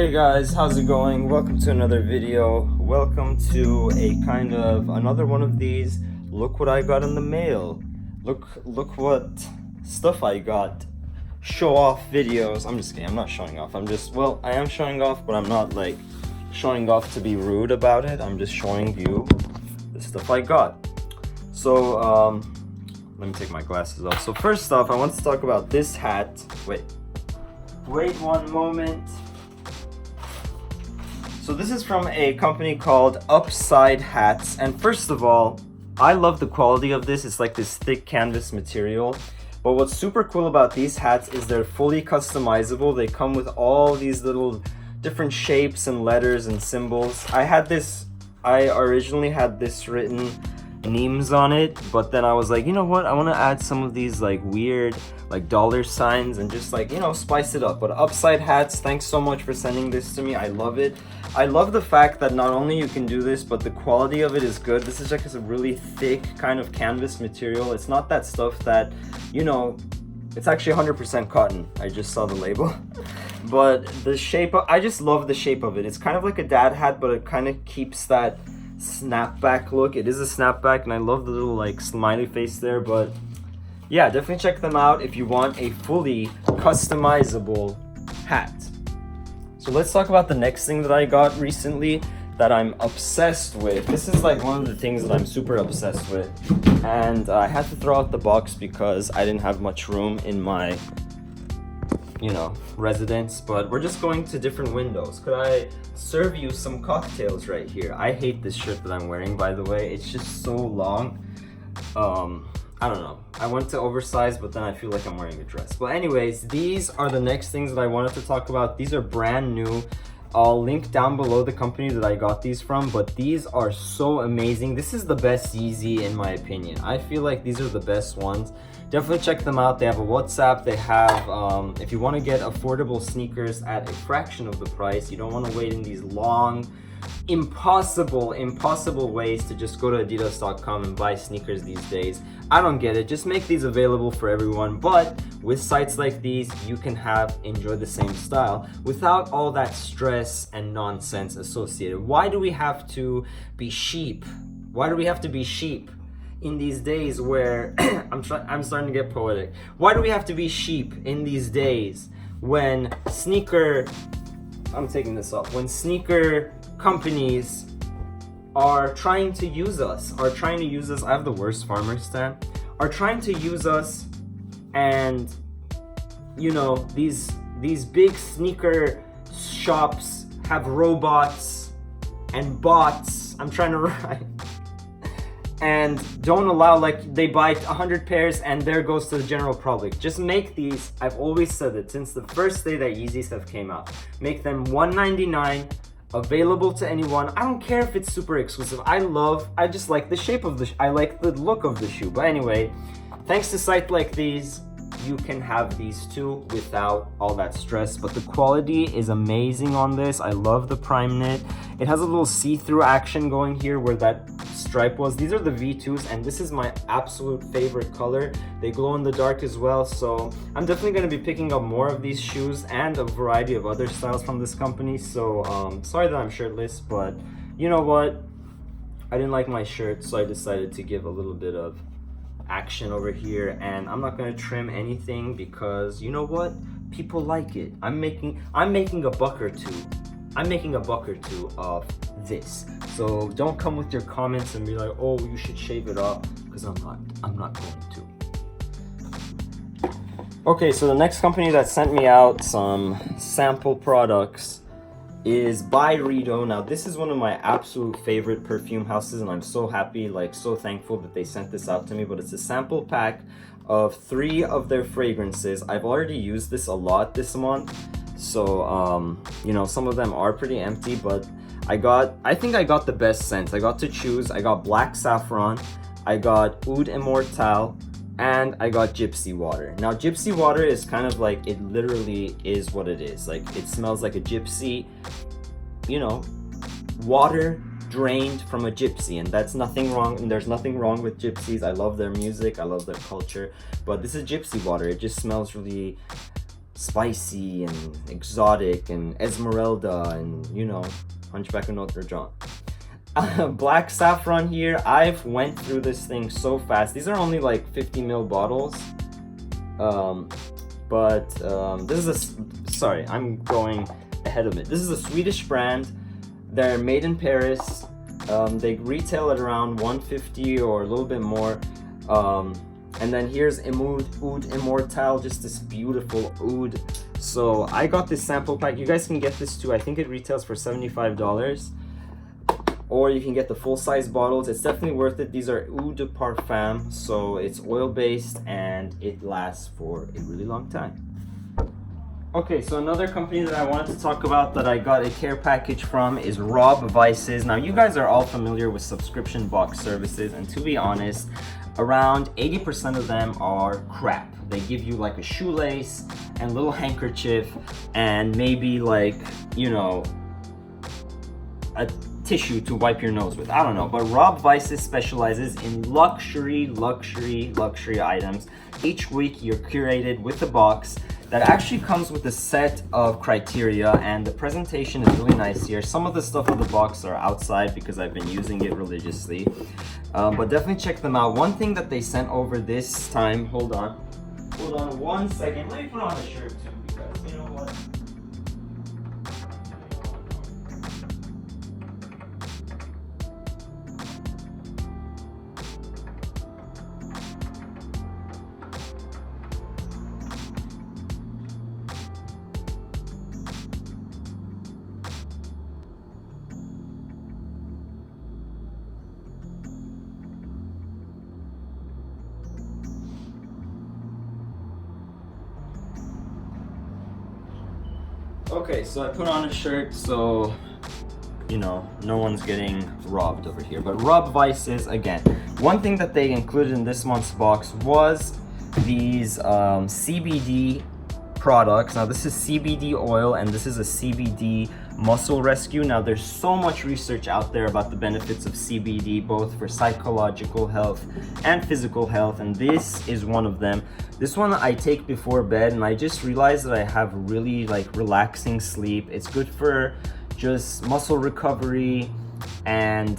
Hey guys, how's it going? Welcome to another video. Welcome to a kind of another one of these look what I got in the mail. Look what stuff I got. Show off videos. I'm just kidding, I'm not showing off. I am showing off, but I'm not like showing off to be rude about it. I'm just showing you the stuff I got. So let me take my glasses off. So first off, I want to talk about this hat. Wait one moment. So this is from a company called Upside Hats, and first of all, I love the quality of this. It's like this thick canvas material, but what's super cool about these hats is they're fully customizable. They come with all these little different shapes and letters and symbols. I originally had this written Neemzzz on it, but then I was like, you know what, I want to add some of these like weird like dollar signs and just like, you know, spice it up. But Upside Hats, thanks so much for sending this to me. I love it. I love the fact that not only you can do this, but the quality of it is good. This is like a really thick kind of canvas material. It's not that stuff that, you know, it's actually 100% cotton. I just saw the label. But the shape, I just love the shape of it. It's kind of like a dad hat, but it kind of keeps that snapback look. It is a snapback, and I love the little like smiley face there. But yeah, definitely check them out if you want a fully customizable hat. So let's talk about the next thing that I got recently that I'm obsessed with. This is like one of the things that I'm super obsessed with, and I had to throw out the box because I didn't have much room in my, you know, residence. But we're just going to different windows. Could I serve you some cocktails right here? I hate this shirt that I'm wearing, by the way. It's just so long. I don't know. I went to oversize, but then I feel like I'm wearing a dress. But anyways, these are the next things that I wanted to talk about. These are brand new. I'll link down below the company that I got these from, but these are so amazing. This is the best Yeezy in my opinion. I feel like these are the best ones. Definitely check them out. They have a WhatsApp. They have, if you want to get affordable sneakers at a fraction of the price, you don't want to wait in these long, impossible ways to just go to adidas.com and buy sneakers these days. I don't get it. Just make these available for everyone. But with sites like these, you can enjoy the same style without all that stress and nonsense associated. Why do we have to be sheep? Why do we have to be sheep in these days where I'm starting to get poetic. Why do we have to be sheep in these days when sneaker companies are trying to use us, I have the worst farmer stand, are trying to use us, and you know, these big sneaker shops have robots and bots, I'm trying to write, and don't allow, like, they buy 100 pairs and there goes to the general public. Just make these, I've always said it since the first day that Yeezy stuff came out, make them $199, available to anyone. I don't care if it's super exclusive. I just like the shape of I like the look of the shoe. But anyway, thanks to sites like these, you can have these too without all that stress. But the quality is amazing on this. I love the prime knit. It has a little see-through action going here where that stripe was. These are the V2s, and this is my absolute favorite color. They glow in the dark as well, so I'm definitely going to be picking up more of these shoes and a variety of other styles from this company. So sorry that I'm shirtless, but you know what, I didn't like my shirt, so I decided to give a little bit of action over here, and I'm not going to trim anything because you know what, people like it. I'm making a buck or two. I'm making a buck or two of this. So don't come with your comments and be like, oh, you should shave it off, because I'm not going to. Okay, so the next company that sent me out some sample products is Byredo. Now this is one of my absolute favorite perfume houses, and I'm so happy, like so thankful that they sent this out to me. But it's a sample pack of 3 of their fragrances. I've already used this a lot this month, so you know, some of them are pretty empty, but I think I got the best scents. I got to choose. I got Black Saffron, I got Oud Immortelle, and I got Gypsy Water. Now Gypsy Water is kind of like, it literally is what it is. Like, it smells like a gypsy, you know, water drained from a gypsy, and that's nothing wrong, and there's nothing wrong with gypsies. I love their music, I love their culture, but this is Gypsy Water. It just smells really spicy and exotic and Esmeralda and, you know, Hunchback of Notre Dame. Black saffron here. I've went through this thing so fast. These are only like 50 ml bottles. This is a, sorry, I'm going ahead of it. This is a Swedish brand. They're made in Paris. They retail at around 150 or a little bit more. And then here's Oud Immortal, just this beautiful oud. So I got this sample pack. You guys can get this too. I think it retails for $75. Or you can get the full-size bottles. It's definitely worth it. These are Eau de Parfum, so it's oil-based and it lasts for a really long time. Okay, so another company that I wanted to talk about that I got a care package from is Rob Vices. Now, you guys are all familiar with subscription box services, and to be honest, around 80% of them are crap. They give you like a shoelace and little handkerchief and maybe like, you know, a tissue to wipe your nose with. I don't know, but Rob Vices specializes in luxury items. Each week you're curated with a box that actually comes with a set of criteria, and the presentation is really nice here. Some of the stuff in the box are outside because I've been using it religiously, but definitely check them out. One thing that they sent over this time, hold on 1 second, let me put on a shirt too, because you know what? Okay, so I put on a shirt so, you know, no one's getting robbed over here. But Rob Vices, again, one thing that they included in this month's box was these CBD products. Now this is CBD oil and this is a CBD muscle rescue. Now there's so much research out there about the benefits of CBD, both for psychological health and physical health, and this is one of them. This one I take before bed, and I just realized that I have really like relaxing sleep. It's good for just muscle recovery, and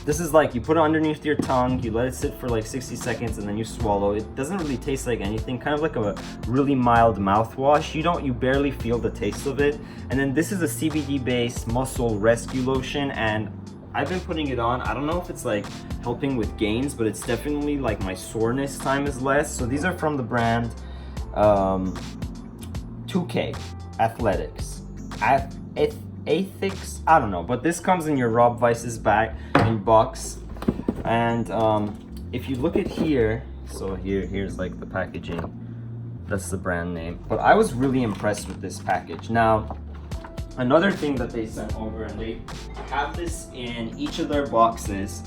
this is like, you put it underneath your tongue, you let it sit for like 60 seconds, and then you swallow. It doesn't really taste like anything, kind of like a really mild mouthwash. You barely feel the taste of it. And then this is a CBD based muscle rescue lotion, and I've been putting it on. I don't know if it's like helping with gains, but it's definitely like my soreness time is less. So these are from the brand 2K Athletics. Ethics, I don't know, but this comes in your Rob Vices bag in box. And if you look at here, so here's like the packaging, that's the brand name. But I was really impressed with this package. Now, another thing that they sent over, and they have this in each of their boxes,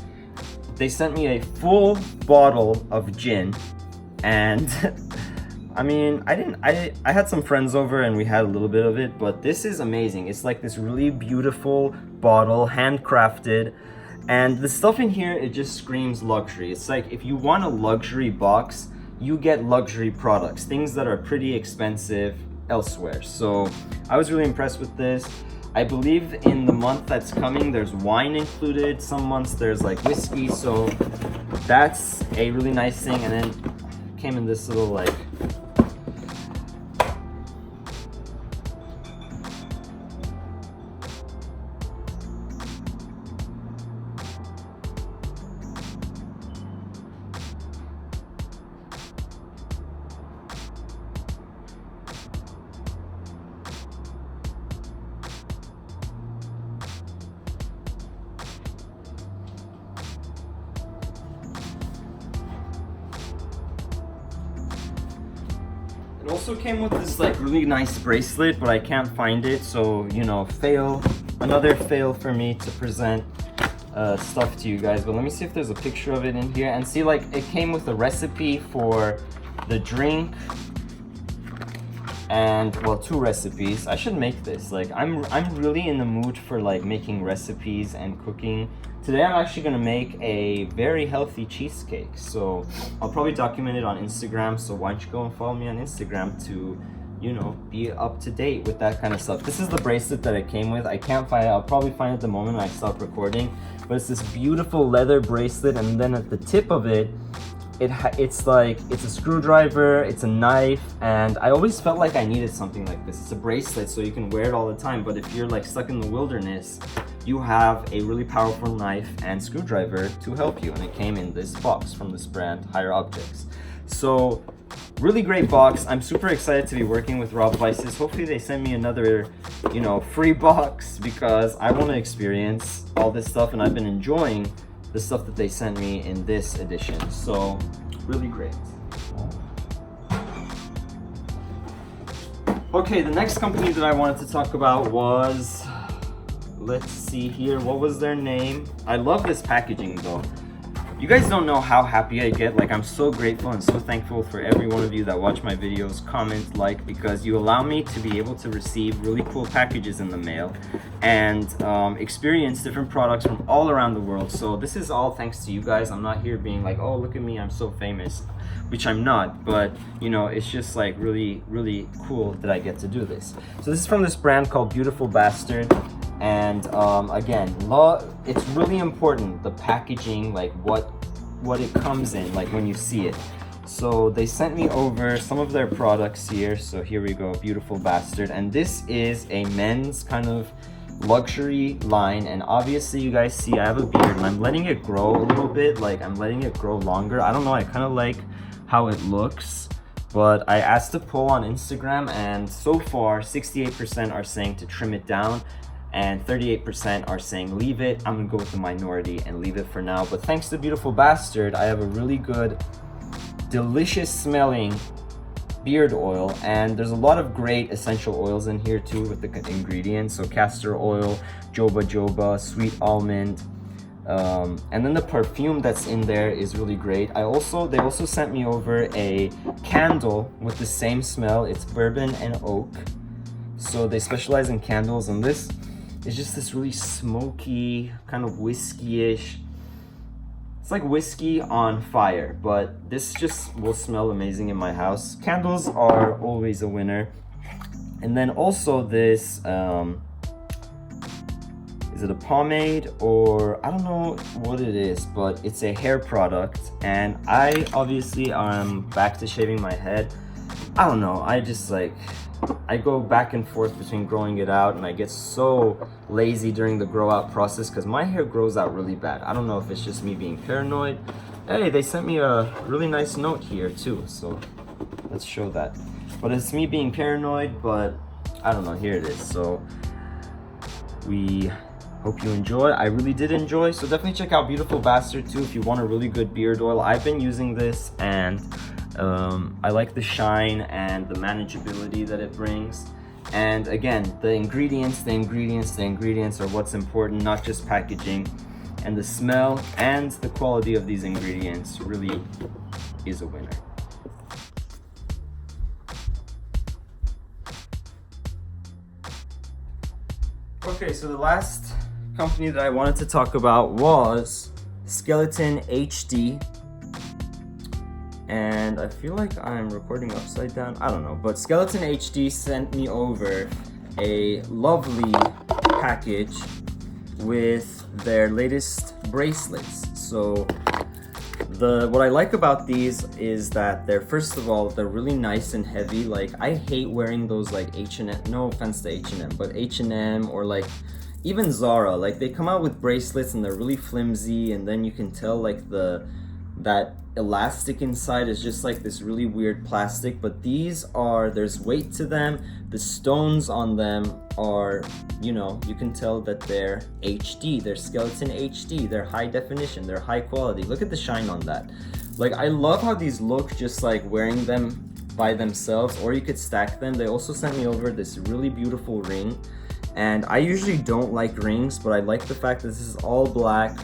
they sent me a full bottle of gin. And I mean, I had some friends over and we had a little bit of it, but this is amazing. It's like this really beautiful bottle, handcrafted, and the stuff in here, it just screams luxury. It's like, if you want a luxury box, you get luxury products, things that are pretty expensive elsewhere. So I was really impressed with this. I believe in the month that's coming, there's wine included. Some months there's like whiskey, so that's a really nice thing. And then came in this little like, it also came with this like really nice bracelet, but I can't find it, so you know, another fail for me to present stuff to you guys. But let me see if there's a picture of it in here, and see, like, it came with a recipe for the drink, and well, 2 recipes. I should make this. Like, I'm really in the mood for like making recipes and cooking. Today I'm actually gonna make a very healthy cheesecake, so I'll probably document it on Instagram. So why don't you go and follow me on Instagram to you know, be up to date with that kind of stuff. This is the bracelet that it came with. I can't find it. I'll probably find it the moment I stop recording. But it's this beautiful leather bracelet, and then at the tip of it, it's a screwdriver, it's a knife, and I always felt like I needed something like this. It's a bracelet, so you can wear it all the time, but if you're like stuck in the wilderness, you have a really powerful knife and screwdriver to help you, and it came in this box from this brand, Higher Objects. So really great box. I'm super excited to be working with Rob Vices. Hopefully they send me another, you know, free box, because I want to experience all this stuff, and I've been enjoying the stuff that they sent me in this edition. So really great. Okay, the next company that I wanted to talk about was, let's see here, what was their name? I love this packaging though. You guys don't know how happy I get. Like, I'm so grateful and so thankful for every one of you that watch my videos, comment, like, because you allow me to be able to receive really cool packages in the mail and experience different products from all around the world. So this is all thanks to you guys. I'm not here being like, oh, look at me, I'm so famous, which I'm not, but you know, it's just like really, really cool that I get to do this. So this is from this brand called Beautiful Bastard. And again, it's really important, the packaging, like what it comes in, like when you see it. So they sent me over some of their products here. So here we go, Beautiful Bastard. And this is a men's kind of luxury line. And obviously you guys see I have a beard and I'm letting it grow a little bit. Like, I'm letting it grow longer. I don't know, I kind of like how it looks. But I asked to poll on Instagram, and so far 68% are saying to trim it down, and 38% are saying leave it. I'm gonna go with the minority and leave it for now. But thanks to Beautiful Bastard, I have a really good, delicious smelling beard oil, and there's a lot of great essential oils in here too with the ingredients. So castor oil, joba joba, sweet almond, and then the perfume that's in there is really great. They also sent me over a candle with the same smell. It's bourbon and oak. So they specialize in candles, and this is just this really smoky, kind of whiskey-ish. It's like whiskey on fire, but this just will smell amazing in my house. Candles are always a winner. And then also this, is it a pomade, or I don't know what it is, but it's a hair product. And I obviously am back to shaving my head. I don't know, I go back and forth between growing it out, and I get so lazy during the grow out process because my hair grows out really bad. I don't know if it's just me being paranoid. Hey, they sent me a really nice note here too, so let's show that. But it's me being paranoid, but I don't know, here it is. So we hope you enjoy. I really did enjoy, so definitely check out Beautiful Bastard too if you want a really good beard oil. I've been using this, and I like the shine and the manageability that it brings. And again, the ingredients are what's important, not just packaging. And the smell and the quality of these ingredients really is a winner. Okay, so the last company that I wanted to talk about was Skeleton HD. And I feel like I'm recording upside down. I don't know, but Skeleton HD sent me over a lovely package with their latest bracelets. So what I like about these is that they're, first of all, they're really nice and heavy. Like, I hate wearing those like H&M, no offense to H&M, but H&M or like even Zara. Like, they come out with bracelets and they're really flimsy, and then you can tell like that elastic inside is just like this really weird plastic. But these are, there's weight to them. The stones on them are, you know, you can tell that they're HD, they're Skeleton HD, they're high definition, they're high quality. Look at the shine on that. Like, I love how these look just like wearing them by themselves, or you could stack them. They also sent me over this really beautiful ring, and I usually don't like rings, but I like the fact that this is all black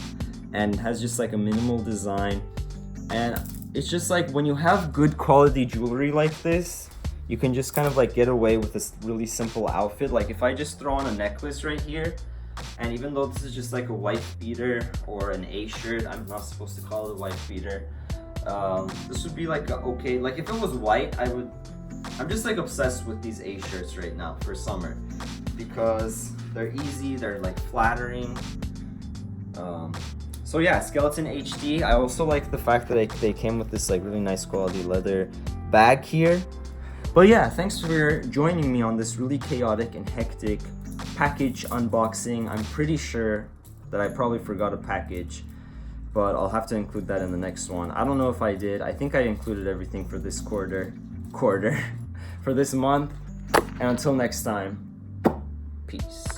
and has just like a minimal design. And it's just like, when you have good quality jewelry like this, you can just kind of like get away with this really simple outfit. Like, if I just throw on a necklace right here, and even though this is just like a wife beater or an A shirt, I'm not supposed to call it a wife beater, this would be like okay. Like, if it was white, I would I'm just like obsessed with these A shirts right now for summer because they're easy, they're like flattering. So yeah, Skeleton HD. I also like the fact that they came with this like really nice quality leather bag here. But yeah, thanks for joining me on this really chaotic and hectic package unboxing. I'm pretty sure that I probably forgot a package, but I'll have to include that in the next one. I don't know if I did. I think I included everything for this quarter for this month. And until next time, peace.